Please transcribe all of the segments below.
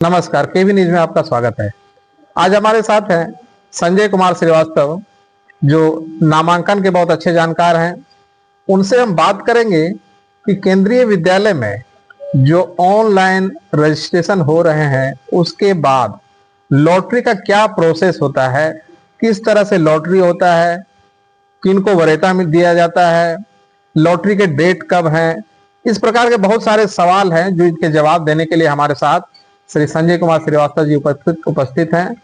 नमस्कार, केवी न्यूज में आपका स्वागत है। आज हमारे साथ हैं संजय कुमार श्रीवास्तव, जो नामांकन के बहुत अच्छे जानकार हैं। उनसे हम बात करेंगे कि केंद्रीय विद्यालय में जो ऑनलाइन रजिस्ट्रेशन हो रहे हैं, उसके बाद लॉटरी का क्या प्रोसेस होता है, किस तरह से लॉटरी होता है, किनको वरीयता में दिया जाता है, लॉटरी के डेट कब हैं, इस प्रकार के बहुत सारे सवाल हैं जो इनके जवाब देने के लिए हमारे साथ श्री संजय कुमार श्रीवास्तव जी उपस्थित हैं।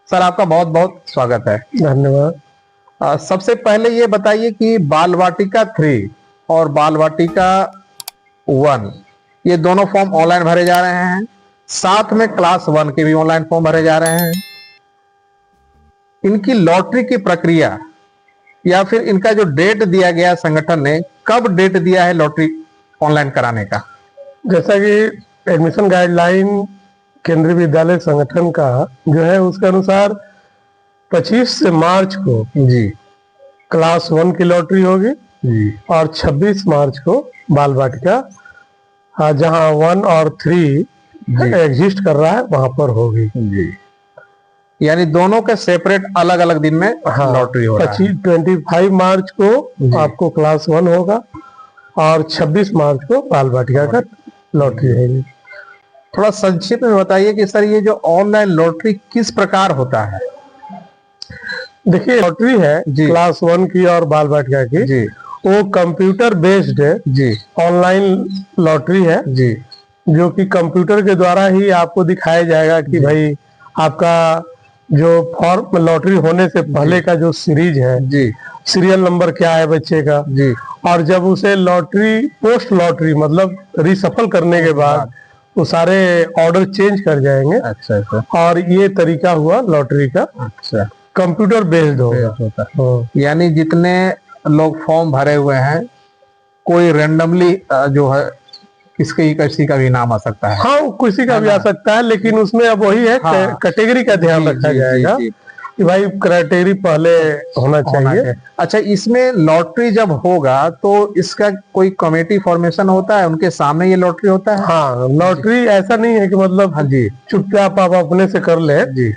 सर, आपका बहुत बहुत स्वागत है। धन्यवाद। सबसे पहले ये बताइए कि बाल वाटिका 3 और बाल वाटिका 1 ये दोनों फॉर्म ऑनलाइन भरे जा रहे हैं, साथ में क्लास 1 के भी ऑनलाइन फॉर्म भरे जा रहे हैं। इनकी लॉटरी की प्रक्रिया या फिर इनका जो डेट दिया गया संगठन ने, कब डेट दिया है लॉटरी ऑनलाइन कराने का? जैसा कि एडमिशन गाइडलाइन केंद्रीय विद्यालय संगठन का जो है, उसके अनुसार 25 मार्च को जी क्लास 1 की लॉटरी होगी जी और 26 मार्च को बाल वाटिका जहां 1 और 3 एग्जिस्ट कर रहा है वहां पर होगी जी। यानी दोनों के सेपरेट अलग अलग दिन में लॉटरी हो रहा है। 25 मार्च को आपको क्लास 1 होगा और 26 मार्च को बाल वाटिका का लॉटरी होगी। थोड़ा संक्षिप्त में बताइए कि सर, ये जो ऑनलाइन लॉटरी किस प्रकार होता है? देखिए, लॉटरी है क्लास 1 की और बाल वाटिका की जी, वो कंप्यूटर बेस्ड है जी, ऑनलाइन लॉटरी है जी, जो कि कंप्यूटर के द्वारा ही आपको दिखाया जाएगा कि भाई आपका जो फॉर्म लॉटरी होने से पहले का जो सीरीज है जी, सीरियल नंबर क्या है बच्चे का जी, और जब उसे लॉटरी पोस्ट लॉटरी मतलब रिसफल करने के बाद वो सारे ऑर्डर चेंज कर जाएंगे। अच्छा अच्छा। और ये तरीका हुआ लॉटरी का। अच्छा, कंप्यूटर बेस्ड होता है। यानी जितने लोग फॉर्म भरे हुए हैं, कोई रेंडमली जो है किसी का भी नाम आ सकता है। हाँ, किसी का भी आ सकता है, लेकिन उसमें अब वही है कैटेगरी का ध्यान रखा जाएगा कि भाई क्राइटेरी पहले होना चाहिए। अच्छा, इसमें लॉटरी जब होगा तो इसका कोई कमेटी फॉर्मेशन होता है, उनके सामने ये लॉटरी होता है? हाँ, लॉटरी ऐसा नहीं है कि मतलब हाँ जी चुपचाप आप अपने से कर ले जी।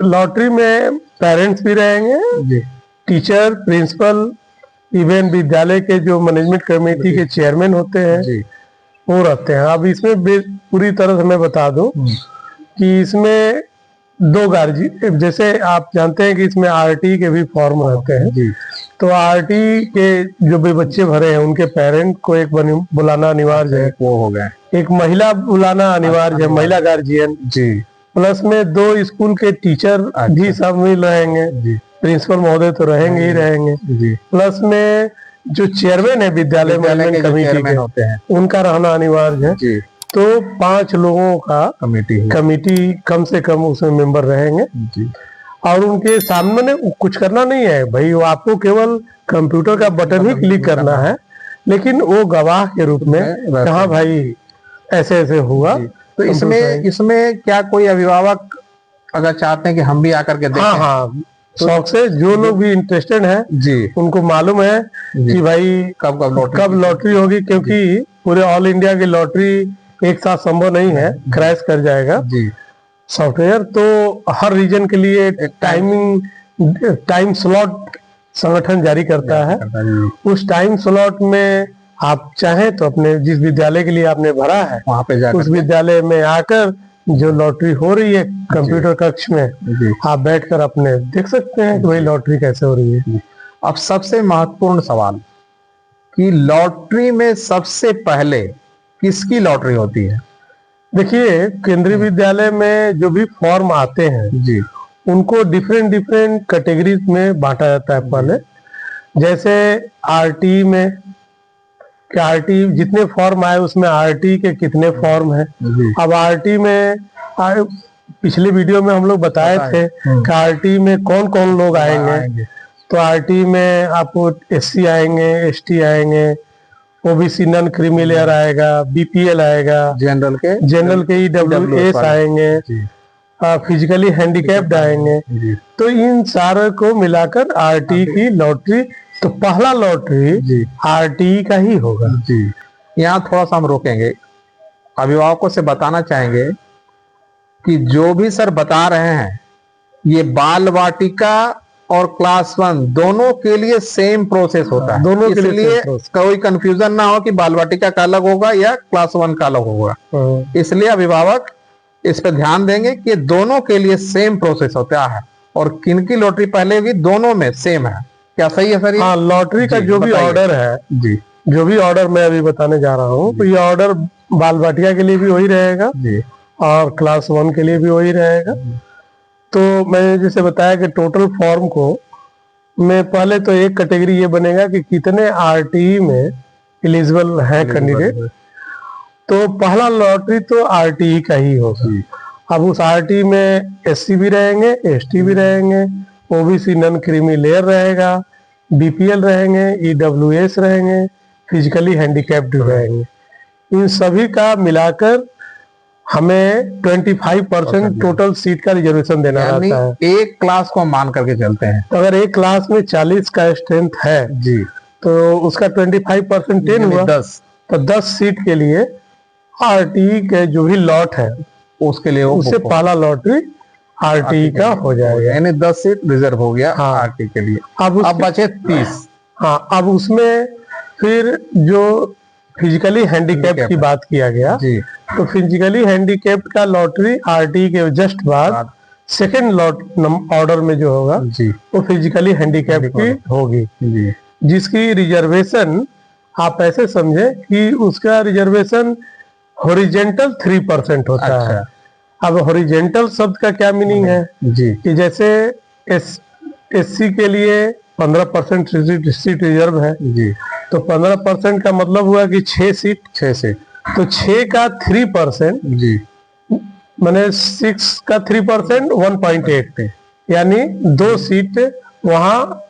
लॉटरी में पेरेंट्स भी रहेंगे जी, टीचर, प्रिंसिपल, इवन विद्यालय के जो मैनेजमेंट कमेटी के चेयरमैन होते हैं जी, वो रहते हैं। अब इसमें पूरी तरह से मैं बता दूं कि इसमें 2 गार्जियन, जैसे आप जानते हैं कि इसमें आरटी के भी फॉर्म रहते हैं जी, तो आरटी के जो भी बच्चे भरे हैं उनके पेरेंट को एक बुलाना अनिवार्य है। वो हो गए। एक महिला बुलाना अनिवार्य है, महिला गार्जियन जी, प्लस में 2 स्कूल के टीचर भी शामिल रहेंगे जी, प्रिंसिपल महोदय तो रहेंगे ही रहेंगे जी, प्लस में जो चेयरमैन है विद्यालय मैनेजमेंट कमेटी के होते हैं उनका रहना अनिवार्य है जी। तो 5 लोगों का कमेटी कम से कम उसमें मेंबर रहेंगे जी। और उनके सामने कुछ करना नहीं है भाई, वो आपको केवल कंप्यूटर का बटन ही क्लिक करना है, लेकिन वो गवाह के रूप में कहा भाई ऐसे ऐसे हुआ। तो इसमें क्या कोई अभिभावक अगर चाहते हैं कि हम भी आकर के देखें? हाँ, शौक से जो लोग भी इंटरेस्टेड हैं जी, उनको मालूम है कि भाई कब लॉटरी होगी, क्योंकि पूरे ऑल इंडिया की लॉटरी एक साथ संभव नहीं है, क्रैश कर जाएगा जी सॉफ्टवेयर। तो हर रीजन के लिए टाइम स्लॉट संगठन जारी करता है। उस टाइम स्लॉट में आप चाहें तो अपने जिस विद्यालय के लिए आपने भरा है वहां पे जाकर, उस विद्यालय में आकर जो लॉटरी हो रही है कंप्यूटर कक्ष में आप बैठकर अपने देख सकते हैं कि भाई लॉटरी कैसे हो रही है। अब सबसे महत्वपूर्ण सवाल कि लॉटरी में सबसे पहले किसकी लॉटरी होती है? देखिए, केंद्रीय विद्यालय में जो भी फॉर्म आते हैं जी, उनको डिफरेंट कैटेगरीज में बांटा जाता है। पहले जैसे आरटी में, आरटी जितने फॉर्म आए उसमें आरटी के कितने फॉर्म हैं। अब आरटी में पिछले वीडियो में हम लोग बताए थे कि आरटी में कौन कौन लोग आएंगे। तो आरटी में आपको एससी आएंगे, एसटी आएंगे, ओबीसी नॉन क्रीमी लेयर आएगा, बीपीएल आएगा, जनरल के ईडब्ल्यूएस आएंगे, फिजिकली हैंडीकैप्ड आएंगे। तो इन सारे को मिलाकर आरटी की लॉटरी, तो पहला लॉटरी आरटी का ही होगा जी। यहाँ थोड़ा सा हम रोकेंगे, अभिभावकों से बताना चाहेंगे कि जो भी सर बता रहे हैं ये बाल वाटिका और क्लास 1 दोनों के लिए सेम प्रोसेस होता है, दोनों के लिए इसलिए same process। कोई कंफ्यूजन ना हो कि बाल वाटिका का अलग होगा या क्लास 1 का अलग होगा। इसलिए अभिभावक इस पे ध्यान देंगे कि दोनों के लिए सेम प्रोसेस होता है और किनकी लॉटरी पहले होगी दोनों में सेम है। क्या सही है सर ये? हाँ, लॉटरी का जी, जो भी बताइए। ऑर्डर है, जी जो भी ऑर्डर मैं अभी बताने जा रहा हूँ, तो ये ऑर्डर बाल बाटिया के लिए भी वही रहेगा जी और क्लास 1 के लिए भी वही रहेगा। तो मैंने जैसे बताया कि टोटल फॉर्म को में पहले तो एक कैटेगरी ये बनेगा कि कितने आरटीई में एलिजिबल है कैंडिडेट। तो पहला लॉटरी तो आरटीई का ही होगा। अब उस आरटीई में एससी भी रहेंगे, एसटी भी रहेंगे, ओबीसी नॉन क्रीमी लेयर रहेगा, बीपीएल रहेंगे, ईडब्ल्यूएस रहेंगे, फिजिकली हैंडीकैप्ड रहेंगे। इन सभी का मिलाकर हमें 25% टोटल सीट का रिजर्वेशन देना यानी रहता है। एक क्लास को हम मान करके चलते हैं। तो अगर एक क्लास में 40 का स्ट्रेंथ है जी तो उसका 25% 10 हुआ, 10 तो 10 सीट के लिए आरटीई के जो भी लॉट है उसके लिए उससे पहला लॉटरी आरटीई का हो जाएगा। यानी 10 सीट रिजर्व हो गया हाँ। आरटी के लिए। अब अब बचे 30। हाँ, अब उसमें फिर जो फिजिकली हैंडीकैप्ड की बात किया गया, जी तो फिजिकली हैंडीकैप्ड का लॉटरी आरटीई के जस्ट बाद सेकेंड लॉट ऑर्डर में जो होगा जी वो फिजिकली हैंडीकैप्ड की होगी, जी जिसकी रिजर्वेशन आप ऐसे समझे कि उसका रिजर्वेशन हॉरिजेंटल 3% होता है। अच्छा अब हॉरिजेंटल शब्द का क्या मीनिंग है जी कि जैसे एससी के लिए 15% सीट रिजर्व है, जी तो 15% का मतलब हुआ कि 6 सीट, 6 सीट तो 6 का 3% जी मैंने 6 का 3% 1.8, यानी 2 सीट वहाँ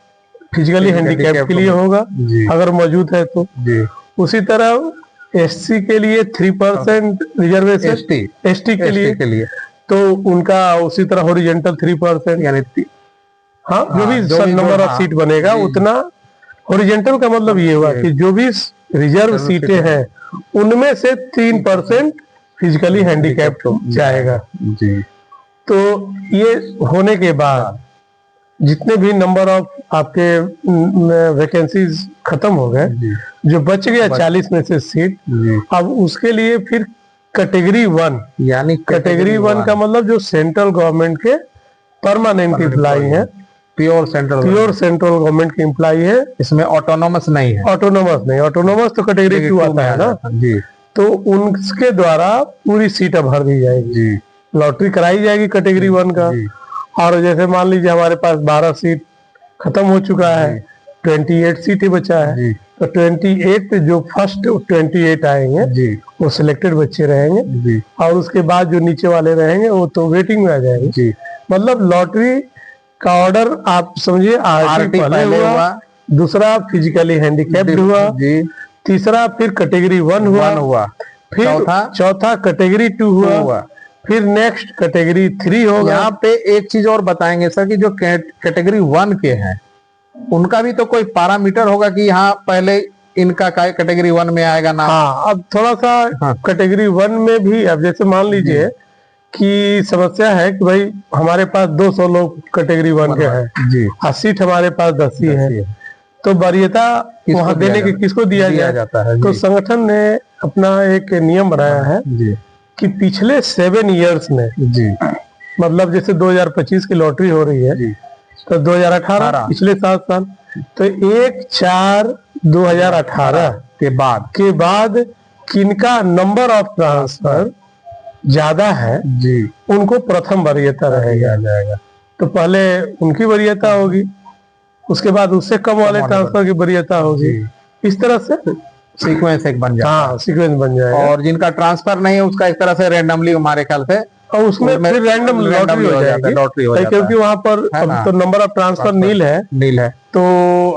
फिजिकली हैंडीकैप के लिए होगा जी अगर मौजूद है तो। जी उसी तरह एससी के लिए 3% रिजर्वेशन, एसटी के लिए तो उनका उसी तरह हॉरिजेंटल 3%, यानी हाँ जो भी नंबर ऑफ सीट बनेगा उतना। हॉरिजेंटल का मतलब ये हुआ कि जो भी रिजर्व सीटें हैं उनमें से 3% फिजिकली हैंडीकैप्ड जाएगा। जी तो ये होने के बाद जितने भी नंबर ऑफ आपके वैकेंसीज खत्म हो गए, जी जो बच गया 40 में से सीट, जी अब उसके लिए फिर कैटेगरी 1, यानी कैटेगरी 1 का मतलब जो सेंट्रल गवर्नमेंट के परमानेंट एम्प्लॉय है, प्योर सेंट्रल गवर्नमेंट के एम्प्लॉय है, इसमें ऑटोनोमस नहीं है। ऑटोनोमस नहीं, ऑटोनोमस तो कैटेगरी 2 आता है ना, जी तो उनके द्वारा पूरी सीट भर दी जाएगी, जी लॉटरी कराई जाएगी कैटेगरी 1 का। जी और जैसे मान लीजिए हमारे पास 12 सीट खत्म हो चुका है, 28 सीट ही बचा है, जी तो 28 जो फर्स्ट 28 आएंगे जी वो सिलेक्टेड बच्चे रहेंगे, जी और उसके बाद जो नीचे वाले रहेंगे वो तो वेटिंग में आ जाएंगे। जी मतलब लॉटरी का ऑर्डर आप समझिए आरटी पहले हुआ, दूसरा फिजिकली हैंडीकैप्ड हुआ, जी तीसरा फिर कैटेगरी 1 हुआ, फिर चौथा कैटेगरी 2 हुआ, फिर नेक्स्ट कैटेगरी 3 होगा। यहाँ पे एक चीज और बताएंगे सर कि जो कैटेगरी 1 के हैं उनका भी तो कोई पैरामीटर होगा कि यहाँ पहले इनका कैटेगरी 1 में आएगा ना। हाँ, अब थोड़ा सा कैटेगरी 1 में भी, अब जैसे मान लीजिए कि समस्या है कि भाई हमारे पास 200 लोग कैटेगरी 1 के हैं जी, और सीट हमारे पास 10 ही है, तो वरीयता वहां देने के किसको दिया जाता है? तो संगठन ने अपना एक नियम बनाया है जी कि पिछले 7 इयर्स में, जी मतलब जैसे 2025 की लॉटरी हो रही है जी तो 2018 पिछले 7 साल, तो 1/4/2018 के बाद किनका नंबर ऑफ ट्रांसफर ज्यादा है जी उनको प्रथम वरीयता रहेगा जाएगा। तो पहले उनकी वरीयता होगी, उसके बाद उससे कम वाले ट्रांसफर की वरीयता होगी, इस तरह से सीक्वेंस एक बन जाएगा। हाँ, सीक्वेंस बन जाएगा। और जिनका ट्रांसफर नहीं है उसका एक तरह से रैंडमली हमारे ख्याल से और उसमें फिर रैंडम लॉटरी हो जाएगी, लॉटरी हो जाता क्योंकि वहां पर अब तो नंबर ऑफ ट्रांसफर नील है, तो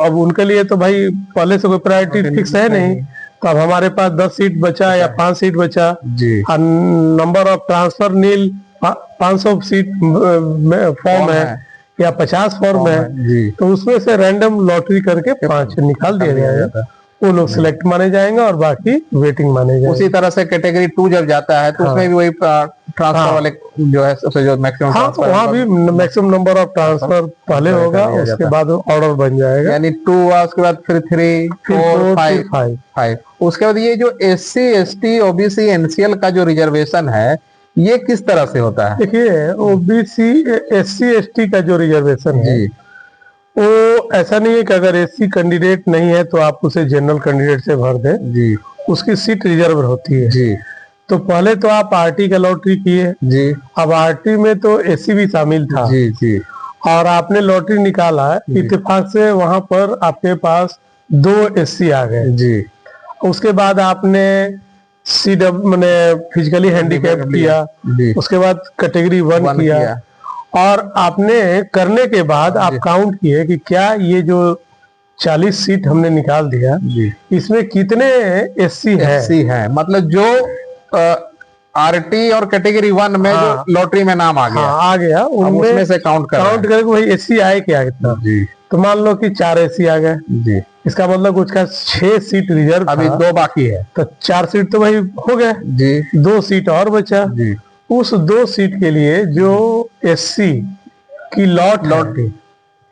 अब उनके लिए तो भाई पहले से कोई प्रायोरिटी फिक्स है नहीं, तो अब हमारे पास 10 सीट बचा या 5 सीट बचा जी, और नंबर ऑफ ट्रांसफर नील 500 सीट फॉर्म है या 50 फॉर्म है, तो उसमें से रैंडम लॉटरी करके 5 निकाल दिया जाएगा, वो लोग सिलेक्ट माने जाएंगे और बाकी वेटिंग माने जाएंगे। उसी तरह से कैटेगरी 2 जब जाता है तो उसमें भी वही ट्रांसफर हाँ। वाले जो है सबसे जो मैक्सिमम हाँ, ट्रांसफर वहाँ भी मैक्सिमम नंबर ऑफ ट्रांसफर पहले ट्रांसफर होगा, हो उसके जाता बाद ऑर्डर बन जाएगा, यानी 2 हुआ, उसके बाद फिर 3 फिर 4 4 फिर 5 5। 5 उसके बाद ये जो SC ST OBC NCL का जो रिजर्वेशन है ये किस तरह से होता है? देखिए, ओबीसी SC ST का जो रिजर्वेशन है जी वो ऐसा नहीं है कि अगर SC कैंडिडेट नहीं है तो आप उसे जनरल कैंडिडेट से भर दें, जी उसकी सीट रिजर्व होती है। जी तो पहले तो आप RT का लॉटरी किए, जी अब RT में तो SC भी शामिल था जी जी और आपने लॉटरी निकाला, इत्तेफाक से वहां पर आपके पास 2 SC आ गए। जी उसके बाद आपने मैंने फिजिकली हैंडीकैप किया, जी उसके बाद कैटेगरी 1 वन किया, और आपने करने के बाद आप काउंट किए कि क्या ये जो 40 सीट हमने निकाल दिया जी इसमें कितने SC है। SC है, मतलब जो RT और कैटेगरी 1 में हाँ। जो लॉटरी में नाम आ गया, हाँ, आ गया, अब उनमें उसमें से काउंट कर काउंट करके वही SC आए क्या कितना। जी तो मान लो कि 4 SC आ गए, जी इसका मतलब उसका 6 सीट रिजर्व अभी था, 2 बाकी है। तो 4 सीट तो वही हो गए, जी 2 सीट और बचा। जी उस 2 सीट के लिए जो SC की लॉटरी,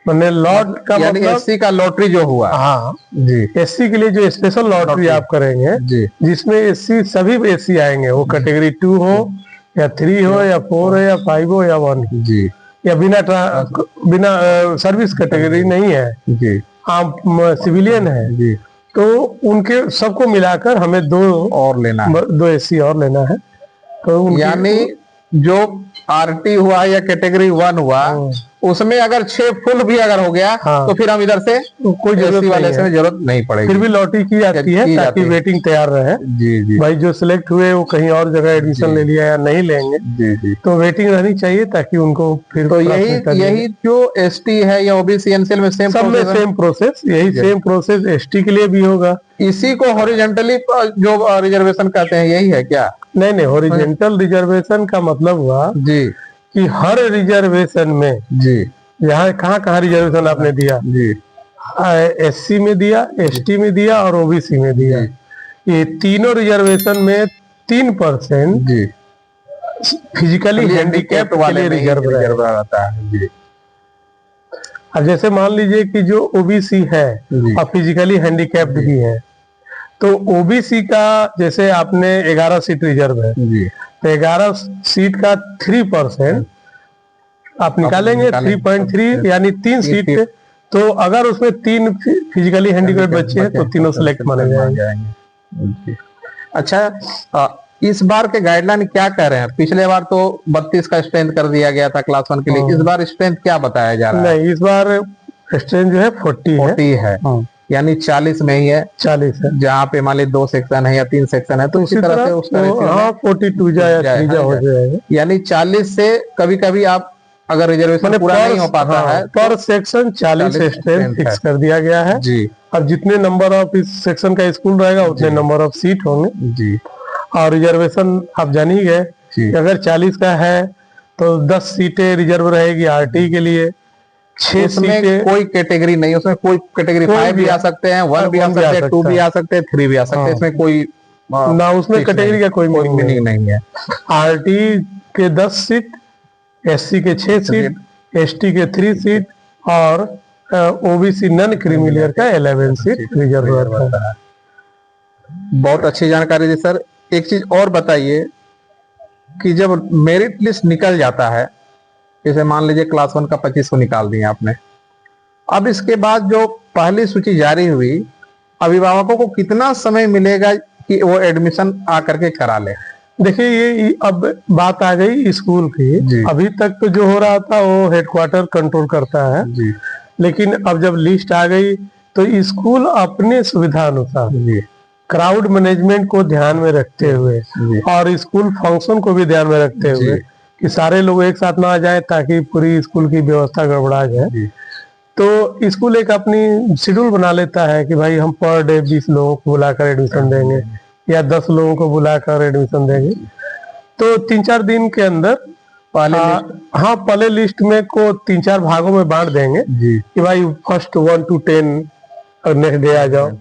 मैंने लॉट का यानी मतलब SC का लॉटरी जो हुआ। हाँ, जी SC के लिए जो स्पेशल लॉटरी आप करेंगे जी जिसमें SC सभी SC आएंगे, वो कैटेगरी 2 हो या 3 हो या 4 हो या 5 हो या 1 जी या बिना सर्विस कैटेगरी नहीं है, जी आप सिविलियन है, जी तो उनके सबको मिलाकर हमें 2 और लेना है। 2 SC और लेना है। तो यानी जो RT हुआ या कैटेगरी 1 हुआ उसमें अगर 6 फुल भी अगर हो गया हाँ। तो फिर हम इधर से कोई जरूरत SC वाले नहीं से है, जरूरत नहीं पड़ेगी। फिर भी लॉटरी की जाती है ताकि वेटिंग तैयार रहे। जी जी भाई जो सिलेक्ट हुए वो कहीं और जगह एडमिशन ले लिया या नहीं लेंगे, जी जी तो वेटिंग रहनी चाहिए ताकि उनको फिर तो प्राथमिकता दी यही जो ST है या OBC NCL में सेम सब में सेम प्रोसेस, यही सेम प्रोसेस ST के लिए भी होगा। इसी को हॉरिजॉन्टली जो रिजर्वेशन कहते हैं यही है क्या? नहीं, हॉरिजॉन्टल रिजर्वेशन का मतलब हुआ जी कि हर रिजर्वेशन में, जी यहाँ कहाँ रिजर्वेशन आपने दिया, जी SC में दिया, ST में दिया और OBC में दिया, ये तीनों रिजर्वेशन में 3% जी फिजिकली हैंडीकैप्ड के लिए रिजर्व रहता है। जी अब जैसे मान लीजिए कि जो OBC है जी और फिजिकली हैंडीकैप्ड भी है, तो OBC का जैसे आपने 11 सीट रिजर्व है, जी तो 11 सीट का 3% आप निकालेंगे, 3.3 यानी 3 सीट। तो अगर उसमें 3 फिजिकली हैंडीकैप्ड बच्चे हैं तो तीनों सेलेक्ट माने जाएंगे। अच्छा, इस बार के गाइडलाइन क्या कह रहे हैं? पिछले बार तो 32 का स्ट्रेंथ कर दिया गया था क्लास 1 के लिए, इस बार स्ट्रेंथ क्या बताया जा रहा है? नहीं, इस बार स्ट्रेंथ जो है 40 है, यानी 40 में ही है, 40 है। जहाँ पे मान ली 2 सेक्शन है या 3 सेक्शन है तो उसी तरह से उसका 42 या 3 हो जाएगा। यानी 40 से कभी कभी आप अगर रिजर्वेशन पूरा नहीं हो पाता है पर सेक्शन 40 स्ट्रेंथ फिक्स कर दिया गया है जी। अब जितने नंबर ऑफ इस सेक्शन का स्कूल रहेगा उतने नंबर ऑफ सीट होंगे जी। और रिजर्वेशन आप जान ही गए कि अगर 40 का है तो 10 सीटें रिजर्व रहेगी RT के लिए, 6 सीटें कोई कैटेगरी नहीं, उसमें कोई कैटेगरी 5 भी आ सकते हैं, 1 भी आ सकते हैं, 2 भी आ सकते हैं, 3 भी आ सकते हैं, इसमें कोई ना उसमें कैटेगरी का कोई मीनिंग नहीं है। RT के 10 सीट, SC के 6 सीट, ST के 3 सीट और OBC नन क्रीमिलियर का 11 सीट रिजर्व रहता है। बहुत अच्छी जानकारी दी सर। एक चीज और बताइए कि जब मेरिट लिस्ट निकल जाता है, जैसे मान लीजिए क्लास 1 का 25 को निकाल दिया आपने, अब इसके बाद जो पहली सूची जारी हुई, अभिभावकों को कितना समय मिलेगा कि वो एडमिशन आकर के करा ले? देखिए, ये अब बात आ गई स्कूल की। अभी तक तो जो हो रहा था वो हेडक्वार्टर कंट्रोल करता है जी। लेकिन अब जब लिस्ट आ गई तो स्कूल अपने सुविधा अनुसार क्राउड मैनेजमेंट को ध्यान में रखते हुए और स्कूल फंक्शन को भी ध्यान में रखते हुए कि सारे लोग एक साथ ना आ जाए ताकि पूरी स्कूल की व्यवस्था गड़बड़ा जाए, तो स्कूल एक अपनी शेड्यूल बना लेता है कि भाई हम पर डे 20 लोगों को बुलाकर एडमिशन देंगे या 10 लोगों को बुलाकर एडमिशन देंगे। तो 3-4 दिन के अंदर पहले लिस्ट में को 3-4 भागों में बांट देंगे कि भाई फर्स्ट 1 to 10 नेक्स्ट डे आ जाओ,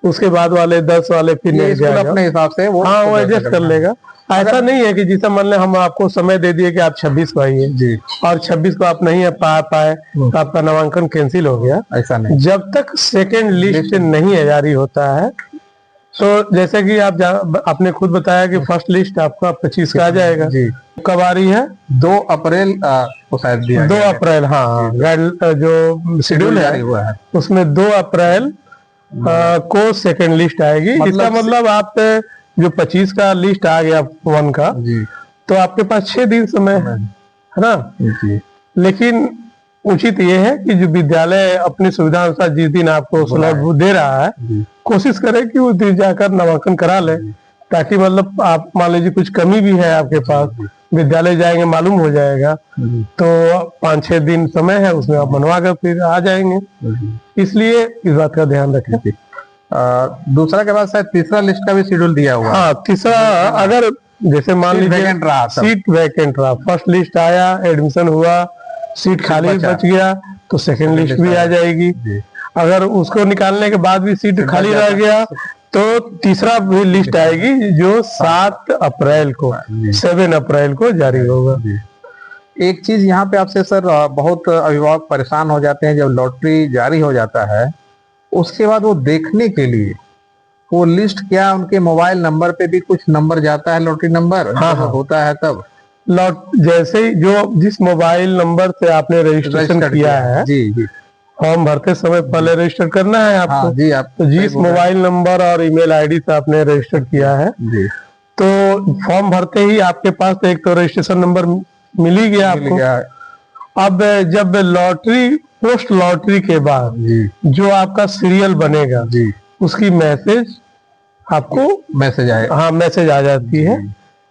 उसके बाद वाले 10 वाले फिर ये नेक्स्ट स्कूल जाएगा। अपने हिसाब से वो हाँ, वो एडजस्ट कर लेगा। ऐसा नहीं है कि जैसे मान लें हम आपको समय दे दिए कि आप 26 को आइए जी, और 26 को आप नहीं आ पाए तो आपका नामांकन कैंसिल हो गया। ऐसा नहीं। जब तक सेकेंड लिस्ट नहीं जारी होता है, तो जैसे कि आपने खुद बताया कि फर्स्ट लिस्ट आपका 25 का आ जाएगा जी, कब आ रही है? 2 अप्रैल को शायद दिया 2 गया है। अप्रैल, हाँ, जो शेड्यूल जारी है हुआ है। उसमें 2 अप्रैल को सेकेंड लिस्ट आएगी। इसका मतलब आप जो 25 का लिस्ट आ गया 1 का, जी, तो आपके पास 6 दिन समय है ना? जी, लेकिन उचित ये है कि जो विद्यालय अपनी सुविधा अनुसार जिस दिन आपको स्लॉट दे रहा है, जी, कोशिश करें कि उस दिन जाकर नामांकन करा ले, ताकि मतलब आप मान लीजिए कुछ कमी भी है आपके पास, विद्यालय जाएंगे मालूम हो जाएगा, जी, तो 5-6 दिन समय है, उसमें आप बनवा कर फिर आ जाएंगे। जी। इसलिए इस बात का ध्यान रखें। दूसरा के बाद शायद तीसरा लिस्ट का भी शेड्यूल दिया हुआ है। हाँ, तीसरा, अगर जैसे मान सीट लीजिए वैकेंट रहा तब। सीट वैकेंट रहा, फर्स्ट लिस्ट आया, एडमिशन हुआ, सीट खाली बचा। बच गया, तो सेकंड लिस्ट भी आ जाएगी। जी, अगर उसको निकालने के बाद भी सीट खाली रह गया तो तीसरा भी लिस्ट आएगी जो 7 अप्रैल को, 7 अप्रैल को जारी होगा। जी। एक चीज यहाँ पे आपसे सर, बहुत अभिभावक परेशान हो जाते हैं जब लॉटरी जारी हो जाता है, उसके बाद वो देखने के लिए वो लिस्ट, क्या उनके मोबाइल नंबर पे भी कुछ नंबर जाता है, लॉटरी नंबर? हाँ, जब हाँ। होता है तब जैसे ही जिस मोबाइल नंबर से आपने रजिस्ट्रेशन रजिस्टर किया है, जी, जी, फॉर्म भरते समय पहले रजिस्टर करना है आपको। हाँ जी, आप तो जिस मोबाइल नंबर और ईमेल आईडी से आपने रजिस्टर किया है, जी, तो फॉर्म भरते ही आपके पास तो एक तो रजिस्ट्रेशन नंबर मिल ही गया मिल आपको। गया। अब जब पोस्ट लॉटरी के बाद जी, जो आपका सीरियल बनेगा, जी, उसकी मैसेज आपको, मैसेज आए। हाँ, मैसेज आ जाती है,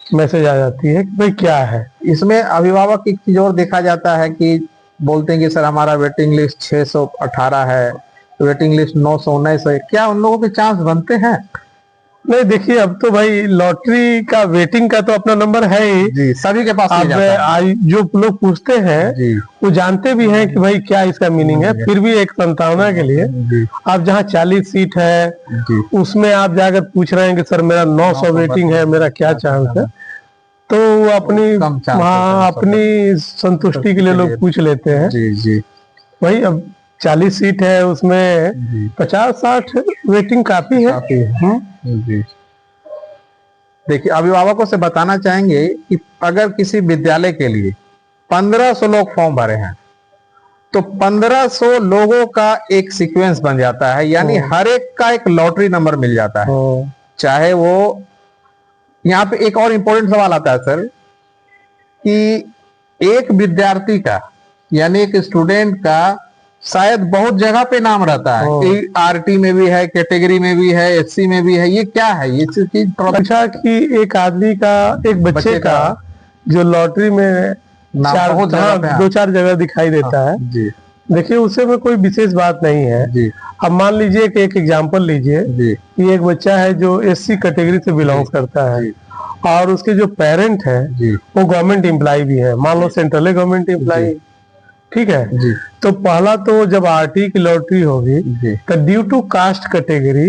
मैसेज आ जाती है कि भाई क्या है। इसमें अभिभावक एक चीज और देखा जाता है कि बोलते हैं कि सर हमारा वेटिंग लिस्ट 618 है, वेटिंग लिस्ट 919 है, क्या उन लोगों के चांस बनते हैं? नहीं, देखिए, अब तो भाई लॉटरी का वेटिंग का तो अपना नंबर है ही। जी, सभी के पास अब जो लोग पूछते हैं जी, वो जानते भी हैं कि भाई क्या इसका मीनिंग है, फिर भी एक संभावना के लिए जी, आप जहाँ 40 सीट है जी, उसमें आप जाकर पूछ रहे हैं कि सर मेरा 900 वेटिंग है, मेरा क्या चांस है, तो वो अपनी, कम chance हाँ, है, अपनी संतुष्टि के लिए लोग पूछ लेते हैं। जी, जी, भाई अब 40 सीट है, उसमें जी, 50-60 वेटिंग काफी है। काफी है। जी। देखिए, अभिभावकों से बताना चाहेंगे कि अगर किसी विद्यालय के लिए 1500 लोग फॉर्म भरे हैं, तो 1500 लोगों का एक सीक्वेंस बन जाता है, यानी हर एक का एक लॉटरी नंबर मिल जाता है। चाहे वो, यहाँ पे एक और इम्पोर्टेंट सवाल आता है सर, कि एक विद्यार्थी का, यानी एक स्टूडेंट का शायद बहुत जगह पे नाम रहता है, कि आरटी में भी है, कैटेगरी में भी है, एससी में भी है, ये क्या है ये चीज? अच्छा, कि एक आदमी का, एक बच्चे का जो लॉटरी में बहुत जगह पे 2-4 जगह दिखाई देता है, जी, देखिए उससे में कोई विशेष बात नहीं है। जी, अब मान लीजिए कि एक एग्जांपल लीजिए जी, कि एक बच्चा है जो एससी कैटेगरी से बिलोंग करता है, जी, और उसके जो पेरेंट है जी, वो गवर्नमेंट एम्प्लॉय भी है, मान लो सेंट्रल गवर्नमेंट एम्प्लॉय, ठीक है जी, तो पहला तो जब आरटी की लॉटरी होगी जी, तो ड्यू टू कास्ट कैटेगरी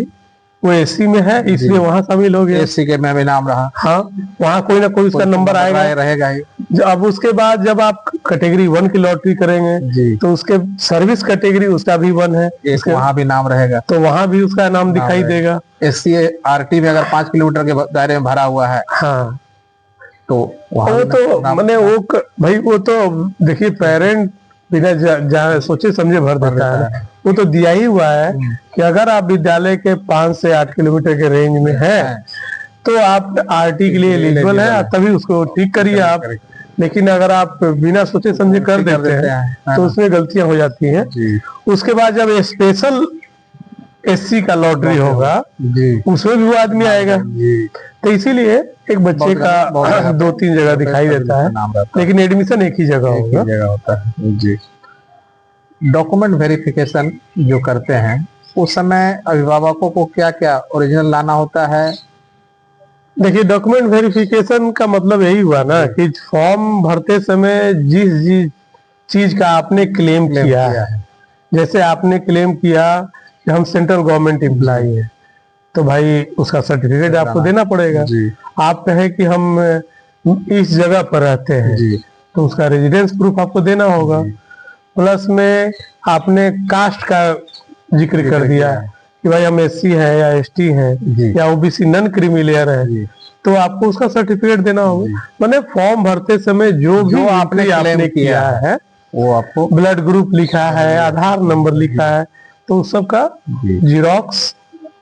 वो एससी में है, इसलिए वहां शामिल हो गया। एससी के में भी नाम रहा, हाँ, वहाँ कोई ना कोई उसका नंबर आएगा, रहेगा ही। अब उसके बाद जब आप कैटेगरी 1 की लॉटरी करेंगे जी, तो उसके सर्विस कैटेगरी उसका भी 1 है, एक वहां भी नाम रहेगा, तो वहां भी उसका नाम दिखाई देगा। एससी आरटी में अगर 5 किलोमीटर के दायरे में भरा हुआ है, हाँ, तो वो तो मैंने भाई वो तो देखिए पेरेंट बिना सोचे समझे भर देता है, वो तो दिया ही हुआ है कि अगर आप विद्यालय के 5 से 8 किलोमीटर के रेंज में है तो आप आरटी के लिए एलिजिबल है, तभी उसको ठीक करिए आप। लेकिन अगर आप बिना सोचे समझे कर देते हैं तो उसमें गलतियां हो जाती हैं। उसके बाद जब स्पेशल एससी का लॉटरी होगा उसमें भी वो आदमी आएगा, तो इसीलिए एक बच्चे का 2-3 जगह दिखाई देता है, लेकिन एडमिशन एक ही जगह होता है। जी, डॉक्यूमेंट वेरिफिकेशन जो करते हैं उस समय अभिभावकों को क्या क्या ओरिजिनल लाना होता है? देखिए, डॉक्यूमेंट वेरिफिकेशन का मतलब यही हुआ ना कि फॉर्म भरते समय जिस चीज का आपने क्लेम किया है, जैसे आपने क्लेम किया कि हम सेंट्रल गवर्नमेंट एम्प्लॉय है, तो भाई उसका सर्टिफिकेट आपको देना पड़ेगा। जी आप कहें कि हम इस जगह पर रहते हैं जी तो उसका रेजिडेंस प्रूफ आपको देना होगा। प्लस में आपने कास्ट का जिक्र कर दिया कि भाई हम एससी है या एसटी है जी या ओबीसी नॉन क्रीमी लेयर है, जी तो आपको उसका सर्टिफिकेट देना होगा। मैंने फॉर्म भरते समय जो भी आपने entry claim आपने किया है, वो आपको ब्लड ग्रुप लिखा है, आधार नंबर लिखा है, तो उस सब का जी जीरोक्स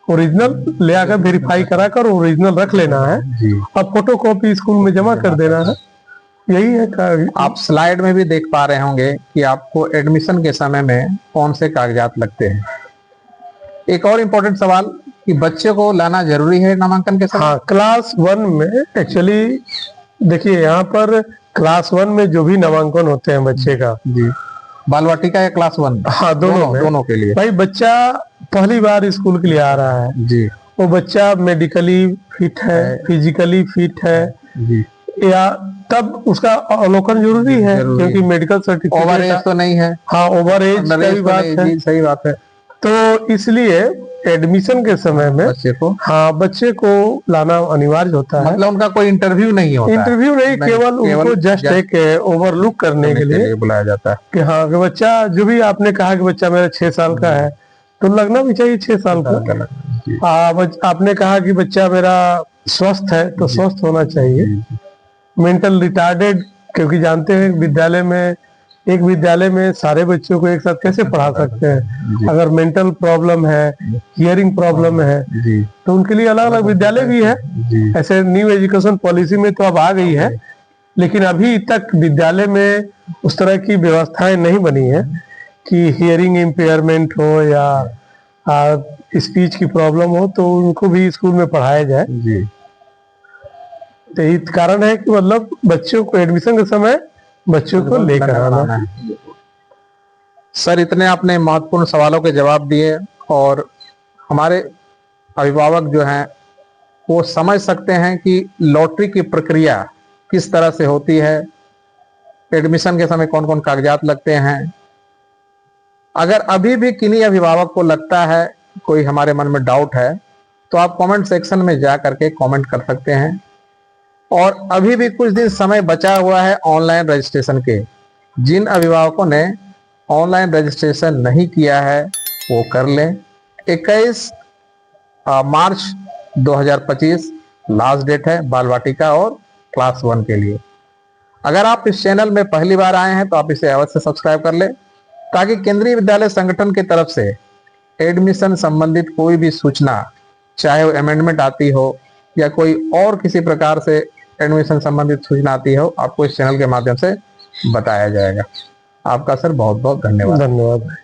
ओरिजिनल ले आकर वेरीफाई करा कर ओरिजिनल रख लेना है जी और फोटो कॉपी स्कूल में जमा कर देना है। यही है आप स्लाइड में भी देख पा रहे होंगे कि आपको एडमिशन के समय में कौन से कागजात लगते हैं। एक और इम्पोर्टेंट सवाल कि बच्चे को लाना जरूरी है नामांकन के समय। हाँ, क्लास 1 में एक्चुअली देखिए यहाँ पर क्लास 1 में जो भी नामांकन होते हैं बच्चे का, जी बाल वाटिका या क्लास 1? हाँ दोनों के लिए। भाई बच्चा पहली बार स्कूल के लिए आ रहा है, जी वो बच्चा मेडिकली फिट है, फिजिकली फिट है जी या तब उसका अवलोकन जरूरी है, क्योंकि मेडिकल ओवर सर्टिफिकेट एज तो नहीं है। हाँ ओवर एज अंडर का एज भी तो बात नहीं, है। जी सही बात है। तो इसलिए एडमिशन के समय में बच्चे को हाँ बच्चे को लाना अनिवार्य होता है। मतलब उनका कोई इंटरव्यू नहीं होता है। इंटरव्यू नहीं, केवल उनको जस्ट एक ओवरलुक करने के लिए बुलाया जाता है कि हाँ कि बच्चा जो भी आपने कहा कि बच्चा मेरा 6 साल का है तो लगना भी चाहिए 6 साल का। जी आपने कहा कि बच्चा मेरा स्वस्थ है तो स्वस्थ होना चाहिए। मेंटल रिटार्डेड, क्योंकि जानते हैं विद्यालय में एक विद्यालय में सारे बच्चों को एक साथ कैसे पढ़ा सकते हैं। अगर मेंटल प्रॉब्लम है, हियरिंग प्रॉब्लम है, जी तो उनके लिए अलग अलग विद्यालय भी है। जी ऐसे न्यू एजुकेशन पॉलिसी में तो अब आ गई है, लेकिन अभी तक विद्यालय में उस तरह की व्यवस्थाएं नहीं बनी है कि हियरिंग इम्पेयरमेंट हो या स्पीच की प्रॉब्लम हो तो उनको भी स्कूल में पढ़ाया जाए। जी तो यही कारण है कि मतलब बच्चों को एडमिशन के समय बच्चों को लेकर आना है। सर इतने आपने महत्वपूर्ण सवालों के जवाब दिए और हमारे अभिभावक जो हैं वो समझ सकते हैं कि लॉटरी की प्रक्रिया किस तरह से होती है, एडमिशन के समय कौन कौन कागजात लगते हैं। अगर अभी भी किन्हीं अभिभावक को लगता है, कोई हमारे मन में डाउट है, तो आप कमेंट सेक्शन में जा करके कमेंट कर सकते हैं। और अभी भी कुछ दिन समय बचा हुआ है ऑनलाइन रजिस्ट्रेशन के। जिन अभिभावकों ने ऑनलाइन रजिस्ट्रेशन नहीं किया है वो कर लें। 21 मार्च 2025 लास्ट डेट है बाल वाटिका और क्लास 1 के लिए। अगर आप इस चैनल में पहली बार आए हैं तो आप इसे अवश्य सब्सक्राइब कर लें, ताकि केंद्रीय विद्यालय संगठन की तरफ से एडमिशन संबंधित कोई भी सूचना, चाहे वो अमेंडमेंट आती हो या कोई और किसी प्रकार से एडमिशन संबंधित सूचना आती हो, आपको इस चैनल के माध्यम से बताया जाएगा। आपका सर बहुत बहुत धन्यवाद। धन्यवाद।